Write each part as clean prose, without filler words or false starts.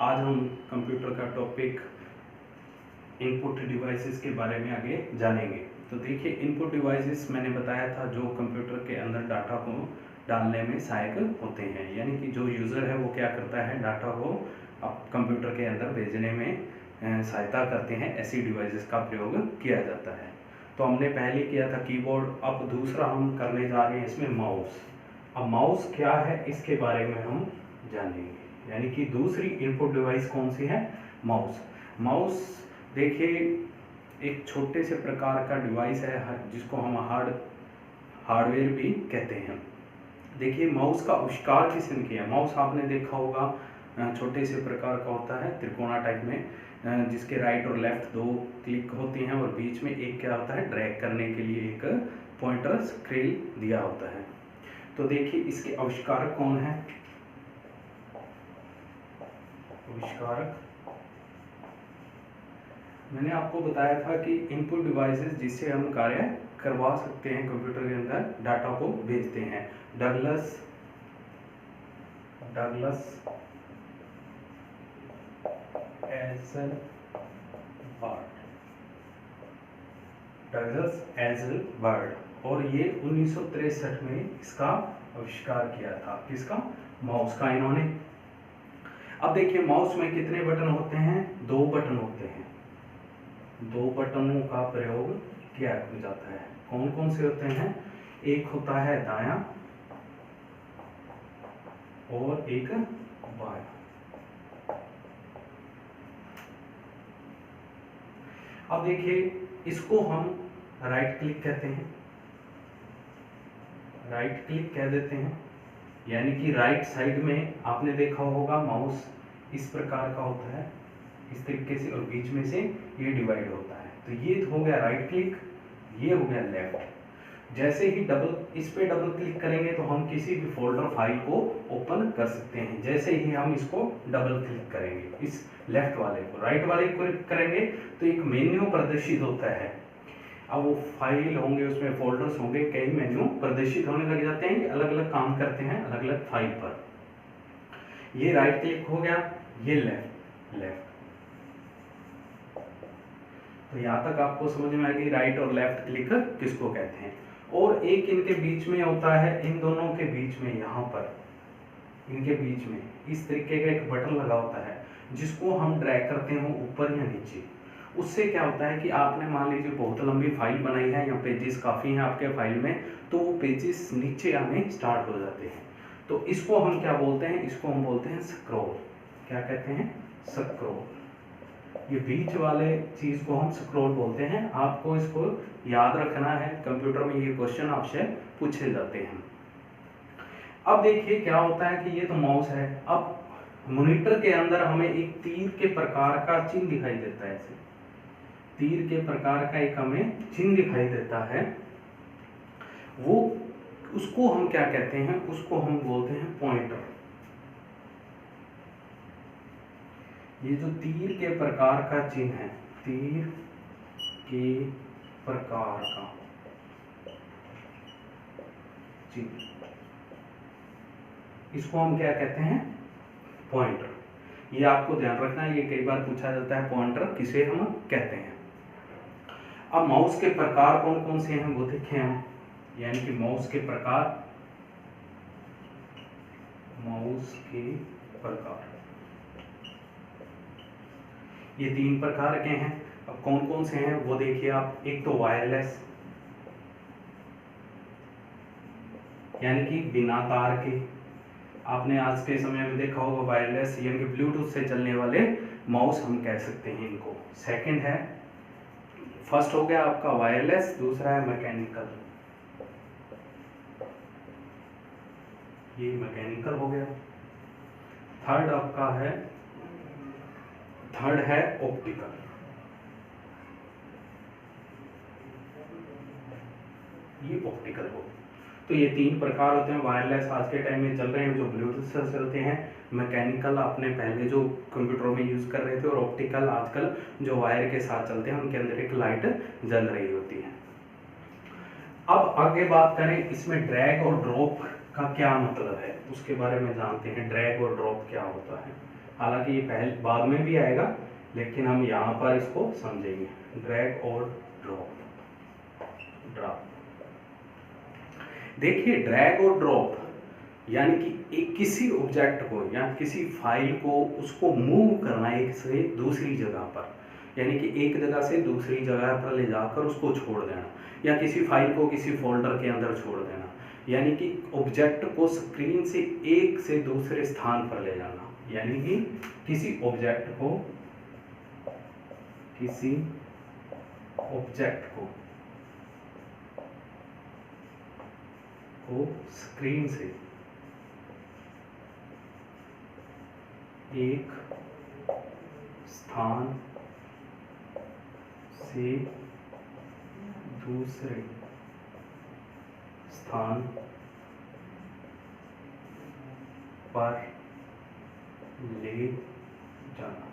आज हम कंप्यूटर का टॉपिक इनपुट डिवाइसेस के बारे में आगे जानेंगे। तो देखिए, इनपुट डिवाइसेस मैंने बताया था जो कंप्यूटर के अंदर डाटा को डालने में सहायक होते हैं, यानी कि जो यूज़र है वो क्या करता है, डाटा को अब कंप्यूटर के अंदर भेजने में सहायता करते हैं। ऐसी डिवाइसेस का प्रयोग किया जाता है। तो हमने पहले किया था कीबोर्ड, अब दूसरा हम करने जा रहे हैं इसमें माउस। अब माउस क्या है इसके बारे में हम जानेंगे, यानी कि दूसरी इनपुट डिवाइस कौन सी है, माउस। माउस देखिए एक छोटे से प्रकार का डिवाइस है जिसको हम हार्डवेयर भी कहते हैं। देखिए माउस का आविष्कार किसने किया। माउस आपने देखा होगा छोटे से प्रकार का होता है, त्रिकोणा टाइप में, जिसके राइट और लेफ्ट दो क्लिक होती हैं और बीच में एक क्या होता है, ड्रैग करने के लिए एक पॉइंटर स्क्रिल दिया होता है। तो देखिए इसके आविष्कारक कौन है। आविष्कारक मैंने आपको बताया था कि इनपुट डिवाइसेस जिससे हम कार्य करवा सकते हैं, कंप्यूटर के अंदर डाटा को भेजते हैं। डगलस एज़लबर्ट, और ये 1963 में इसका आविष्कार किया था। किसका, माउस का इन्होंने। अब देखिए माउस में कितने बटन होते हैं, 2 बटन होते हैं। 2 बटनों का प्रयोग किया जाता है। कौन कौन से होते हैं, एक होता है दायां और एक बायां। अब देखिए इसको हम राइट क्लिक कहते हैं, राइट क्लिक कह देते हैं, यानी कि राइट साइड में आपने देखा होगा माउस इस प्रकार का होता है, इस तरीके से, और बीच में से ये डिवाइड होता है। तो ये हो गया राइट क्लिक, ये हो गया लेफ्ट। जैसे ही इस पे डबल क्लिक करेंगे तो हम किसी भी फोल्डर फाइल को ओपन कर सकते हैं। जैसे ही हम इसको डबल क्लिक करेंगे, इस लेफ्ट वाले को, राइट वाले को क्लिक करेंगे तो एक मेन्यू प्रदर्शित होता है। अब वो फाइल होंगे, उसमें फोल्डर्स होंगे, कई मेन्यू प्रदर्शित होने लग जाते हैं, अलग अलग काम करते हैं अलग अलग फाइल पर। ये राइट क्लिक हो गया, ये लेफ्ट। तो यहाँ तक आपको समझ में आ गई राइट और लेफ्ट क्लिक किसको कहते हैं। और एक इनके बीच में होता है, इन दोनों के बीच में, यहाँ पर इनके बीच में इस तरीके का एक बटन लगा होता है जिसको हम ड्रैग करते हैं ऊपर या नीचे। उससे क्या होता है कि आपने मान लीजिए बहुत लंबी फाइल बनाई है या पेजेस काफ़ी हैं आपके फाइल में, तो वो पेजेस नीचे आने स्टार्ट हो जाते हैं। तो इसको हम क्या बोलते हैं, इसको हम बोलते हैं स्क्रॉल। क्या कहते हैं, स्क्रॉल। ये बीच वाले चीज को हम स्क्रॉल बोलते हैं। आपको इसको याद रखना है, कंप्यूटर में ये क्वेश्चन आपसे पूछे जाते हैं। अब देखिए क्या होता है कि ये तो माउस है। अब मॉनिटर के अंदर हमें एक तीर के प्रकार का चिन्ह दिखाई देता है, ऐसे तीर के प्रकार का एक हमें चिन्ह दिखाई देता है। वो उसको हम क्या कहते हैं, उसको हम बोलते हैं पॉइंटर। ये जो तीर के प्रकार का चिन्ह है, तीर के प्रकार का चिन्ह, इसको हम क्या कहते हैं, पॉइंटर। ये आपको ध्यान रखना है, ये कई बार पूछा जाता है पॉइंटर किसे हम कहते हैं। अब माउस के प्रकार कौन कौन से हैं वो देखें हम, यानी कि माउस के प्रकार, माउस के प्रकार ये 3 प्रकार के हैं। अब कौन कौन से हैं वो देखिए आप। एक तो वायरलेस, यानी कि बिना तार के। आपने आज के समय में देखा होगा वायरलेस, यानी कि ब्लूटूथ से चलने वाले माउस हम कह सकते हैं इनको। सेकंड है, फर्स्ट हो गया आपका वायरलेस, दूसरा है मैकेनिकल, ये मैकेनिकल हो गया। थर्ड आपका है, थर्ड है ऑप्टिकल। ये ऑप्टिकल हो। तो ये 3 प्रकार होते हैं। वायरलेस आज के टाइम में चल रहे हैं जो ब्लूटूथ से चलते हैं, मैकेनिकल आपने पहले जो कंप्यूटरों में यूज कर रहे थे, और ऑप्टिकल आजकल जो वायर के साथ चलते हैं, उनके अंदर एक लाइट जल रही होती है। अब आगे बात करें इसमें ड्रैग और ड्रॉप का क्या मतलब है, उसके बारे में जानते हैं। ड्रैग और ड्रॉप क्या होता है। हालांकि ये पहले बाद में भी आएगा, लेकिन हम यहाँ पर इसको समझेंगे। ड्रैग और ड्रॉप। देखिए ड्रैग और ड्रॉप यानी कि एक किसी ऑब्जेक्ट को या किसी फाइल को उसको मूव करना एक से दूसरी जगह पर, यानी कि एक जगह से दूसरी जगह पर ले जाकर उसको छोड़ देना, या किसी फाइल को किसी फोल्डर के अंदर छोड़ देना, यानी कि ऑब्जेक्ट को स्क्रीन से एक से दूसरे स्थान पर ले जाना, यानी कि किसी ऑब्जेक्ट को स्क्रीन से एक स्थान से दूसरे स्थान पर ले जाना,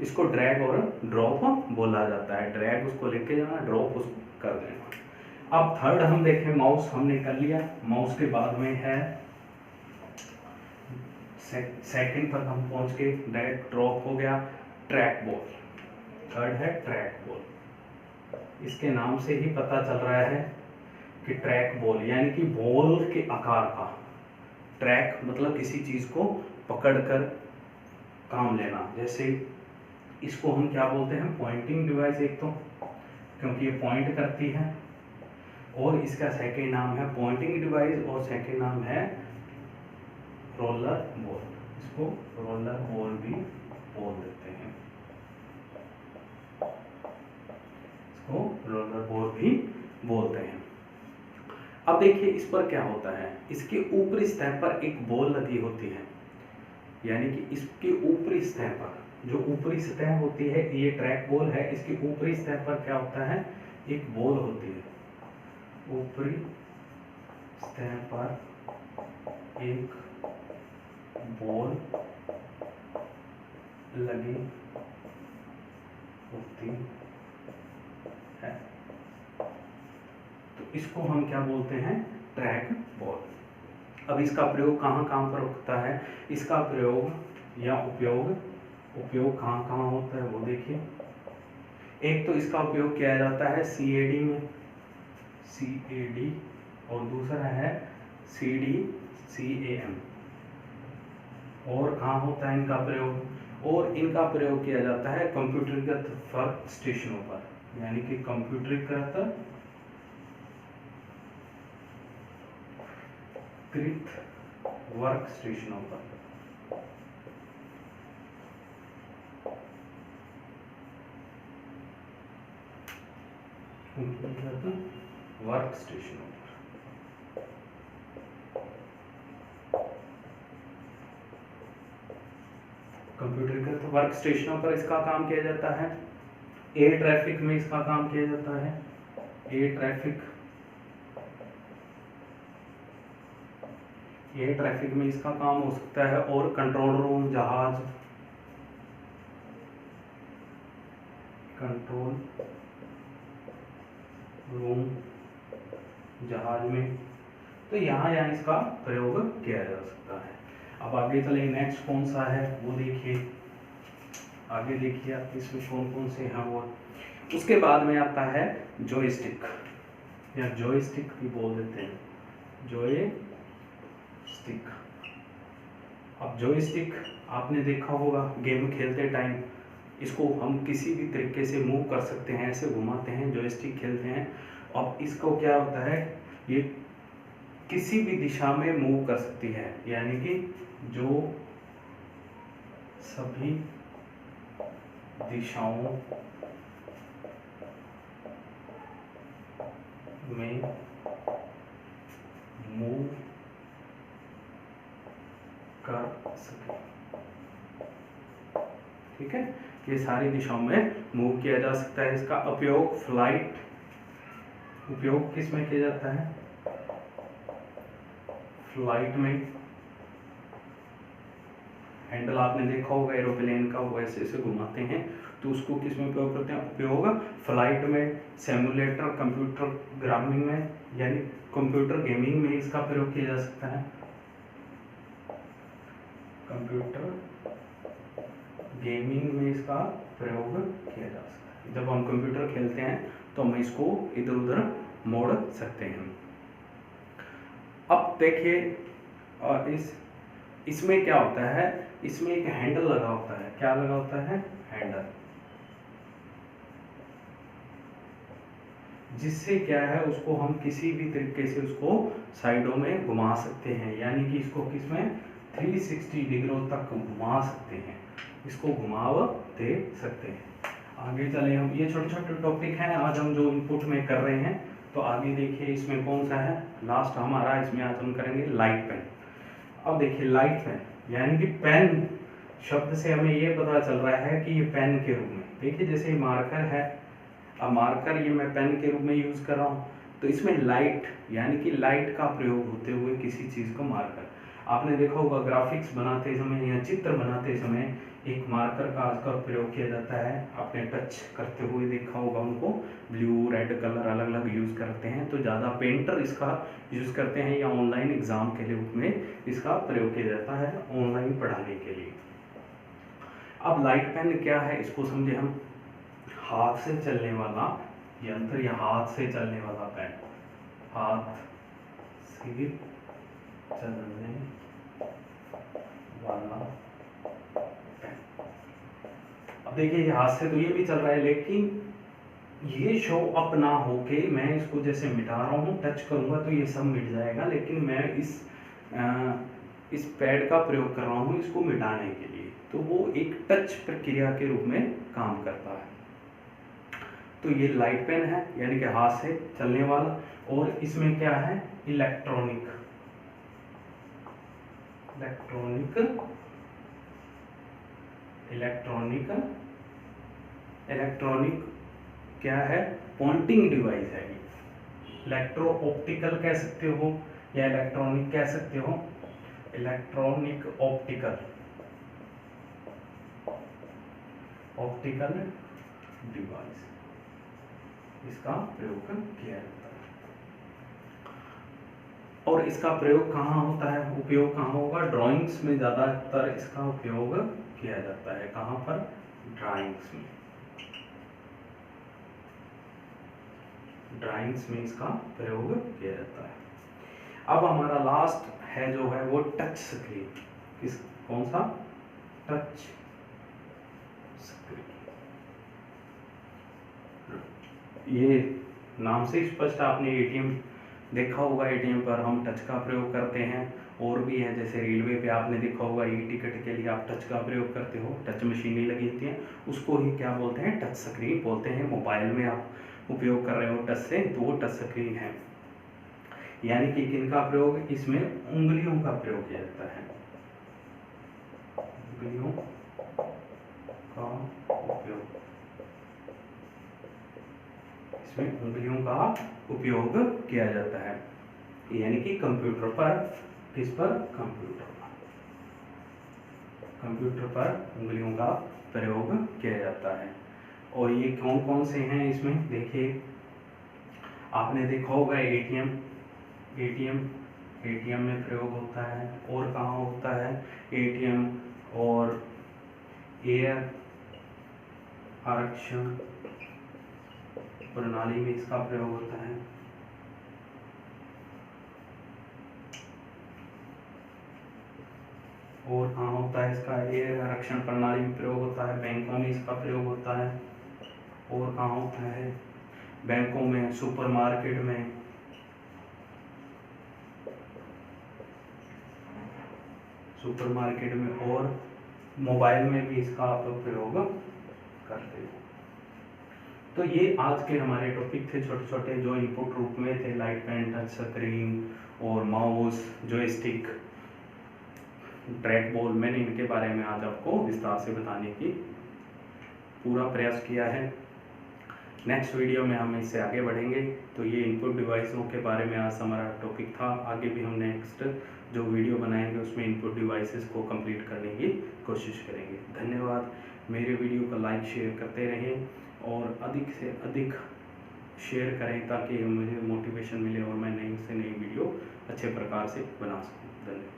इसको ड्रैग और ड्रॉप बोला जाता है। ड्रैग उसको लेके जाना, ड्रॉप उसको कर देना। अब थर्ड हम देखें, माउस हमने कर लिया। माउस के बाद में है सेकंड पर हम पहुंच के, ड्रैग ड्रॉप हो गया। ट्रैक बॉल, थर्ड है ट्रैक बॉल। इसके नाम से ही पता चल रहा है कि ट्रैक बॉल यानी कि बॉल के आकार का। ट्रैक मतलब किसी चीज को पकड़कर काम लेना। जैसे इसको हम क्या बोलते हैं, पॉइंटिंग डिवाइस एक तो, क्योंकि ये पॉइंट करती है, और इसका सेकंड नाम है पॉइंटिंग डिवाइस, और सेकंड नाम है रोलर बॉल। इसको रोलर बॉल भी बोल देते हैं, इसको रोलर बॉल भी बोलते हैं। अब देखिए इस पर क्या होता है, इसके ऊपरी सतह पर एक बॉल लगी होती है, यानी कि इसके ऊपरी सतह पर, जो ऊपरी सतह होती है, ये ट्रैक बॉल है, इसके ऊपरी सतह पर क्या होता है, एक बॉल होती है। ऊपरी सतह पर एक बॉल लगी होती है, तो इसको हम क्या बोलते हैं, ट्रैक बॉल। अब इसका प्रयोग कहाँ कहाँ पर होता है, इसका प्रयोग या उपयोग कहाँ कहाँ होता है वो देखिए। एक तो इसका उपयोग किया जाता है CAD में, CAD, और दूसरा है CD CAM। और कहाँ होता है इनका प्रयोग, और इनका प्रयोग किया जाता है कंप्यूटरीकृत वर्क स्टेशनों पर, यानी कि कंप्यूटरीकृत वर्क स्टेशनों पर। वर्क स्टेशनों पर कंप्यूटरीकृत वर्क स्टेशनों पर इसका काम किया जाता है। एयर ट्रैफिक में इसका काम किया जाता है, एयर ट्रैफिक में इसका काम हो सकता है। और कंट्रोल रूम, जहाज, कंट्रोल रूम जहाज में, तो यहाँ इसका प्रयोग किया जा सकता है। अब आगे चले, नेक्स्ट कौन सा है वो देखिए, आगे देखिए आप इसमें कौन कौन से हैं वो। उसके बाद में आता है जॉयस्टिक, या जॉयस्टिक भी बोल देते हैं, जॉयस्टिक। अब जॉयस्टिक आपने देखा होगा गेम खेलते टाइम, इसको हम किसी भी तरीके से मूव कर सकते हैं, ऐसे घुमाते हैं, जॉयस्टिक खेलते हैं। अब इसको क्या होता है, ये किसी भी दिशा में मूव कर सकती है, यानी कि जो सभी दिशाओं में मूव कर सके। ठीक है, ये सारी दिशाओं में मूव किया जा सकता है। इसका उपयोग उपयोग किस में किया जाता है, फ्लाइट में। हैंडल आपने देखा होगा एरोप्लेन का, वो ऐसे ऐसे घुमाते हैं, तो उसको किस में उपयोग करते हैं, उपयोग फ्लाइट में, सिमुलेटर, कंप्यूटर ग्रामिंग में, यानी कंप्यूटर गेमिंग में इसका प्रयोग किया जा सकता है। कंप्यूटर गेमिंग में इसका प्रयोग किया जा सकता है। जब हम कंप्यूटर खेलते हैं तो हम इसको इधर उधर मोड़ सकते हैं। अब देखिए इसमें क्या होता है, इसमें एक हैंडल लगा होता है। क्या लगा होता है? हैंडल, जिससे क्या है उसको हम किसी भी तरीके से उसको साइडों में घुमा सकते हैं, यानी कि इसको किसमें 360 डिग्री तक घुमा सकते हैं, इसको घुमाव दे सकते हैं। आगे चले हम, ये छोटे छोटे टॉपिक हैं आज हम जो इनपुट में कर रहे हैं। तो आगे देखिए इसमें कौन सा है लास्ट हमारा, इसमें आज हम करेंगे लाइट पेन। अब देखिए लाइट पेन यानी कि पेन शब्द से हमें ये पता चल रहा है कि ये पेन के रूप में, देखिए जैसे मार्कर है, अब मार्कर ये मैं पेन के रूप में यूज कर रहा हूँ, तो इसमें लाइट यानी कि लाइट का प्रयोग होते हुए किसी चीज को मार्कर, आपने देखा होगा ग्राफिक्स बनाते समय या चित्र बनाते समय एक मार्कर का आज का प्रयोग किया जाता है। आपने टच करते हुए देखा होगा उनको, ब्लू रेड कलर अलग अलग यूज करते हैं, तो ज़्यादा पेंटर इसका यूज करते हैं या ऑनलाइन एग्जाम के रूप में इसका प्रयोग किया जाता है ऑनलाइन पढ़ाने के लिए। अब लाइट पेन क्या है इसको समझे हम। हाथ से चलने वाला यंत्र या हाथ से चलने वाला पेन, हाथ से चलने वाला पेन। अब देखिए ये हाथ से तो ये भी चल रहा है, लेकिन ये शो अप ना होके मैं इसको जैसे मिटा रहा हूँ, टच करूंगा तो ये सब मिट जाएगा, लेकिन मैं इस पैड का प्रयोग कर रहा हूँ इसको मिटाने के लिए, तो वो एक टच प्रक्रिया के रूप में काम करता है। तो ये लाइट पेन है यानी कि हाथ से चलने वाला, और इसमें क्या है इलेक्ट्रॉनिक क्या है पॉइंटिंग डिवाइस है। इलेक्ट्रो ऑप्टिकल कह सकते हो या इलेक्ट्रॉनिक कह सकते हो, इलेक्ट्रॉनिक ऑप्टिकल डिवाइस, इसका प्रयोग किया जाता है। और इसका प्रयोग कहाँ होता है, उपयोग कहाँ होगा, ड्राइंग्स में ज्यादातर इसका उपयोग किया जाता है। कहाँ पर? ड्राइंग्स में, ड्राइंग्स में इसका प्रयोग किया जाता है। अब हमारा लास्ट है जो है वो टच स्क्रीन। कौन सा? Touch screen. ये नाम से स्पष्ट, आपने एटीएम देखा होगा, एटीएम पर हम टच का प्रयोग करते हैं। और भी है जैसे रेलवे पे आपने देखा होगा ई टिकट के लिए आप टच का प्रयोग करते हो, टच मशीनें लगी होती हैं, उसको ही क्या बोलते हैं? टच स्क्रीन बोलते हैं। मोबाइल में आप उपयोग कर रहे हो टच से, तो वो टच स्क्रीन है। यानी कि किनका प्रयोग, इसमें उंगलियों का प्रयोग किया जाता है, उंगलियों का उपयोग, इसमें उंगलियों का उपयोग किया जाता है। यानी कि कंप्यूटर पर, किस पर? कंप्यूटर पर उंगलियों का प्रयोग किया जाता है। और ये कौन कौन से हैं इसमें, देखिए आपने देखा होगा एटीएम में प्रयोग होता है। और कहाँ होता है एटीएम? और एयर आरक्षण प्रणाली में इसका प्रयोग होता है। और कहाँ होता है इसका? एयर आरक्षण प्रणाली में प्रयोग होता है। बैंकों में इसका प्रयोग होता है। और कहाँ होता है? बैंकों में, सुपरमार्केट में, और मोबाइल में भी इसका आप लोग प्रयोग करते हो। तो ये आज के हमारे टॉपिक थे छोटे छोटे जो इनपुट रूप में थे, लाइट पेन, टच स्क्रीन और माउस, जॉयस्टिक, ट्रैक बॉल। मैंने इनके बारे में आज आपको विस्तार से बताने की पूरा प्रयास किया है। नेक्स्ट वीडियो में हम इससे आगे बढ़ेंगे। तो ये इनपुट डिवाइसों के बारे में आज हमारा टॉपिक था। आगे भी हम नेक्स्ट जो वीडियो बनाएंगे उसमें इनपुट डिवाइसेस को कंप्लीट करने की कोशिश करेंगे। धन्यवाद। मेरे वीडियो को लाइक शेयर करते रहें और अधिक से अधिक शेयर करें ताकि मुझे मोटिवेशन मिले और मैं नई से नई वीडियो अच्छे प्रकार से बना सकूं। धन्यवाद।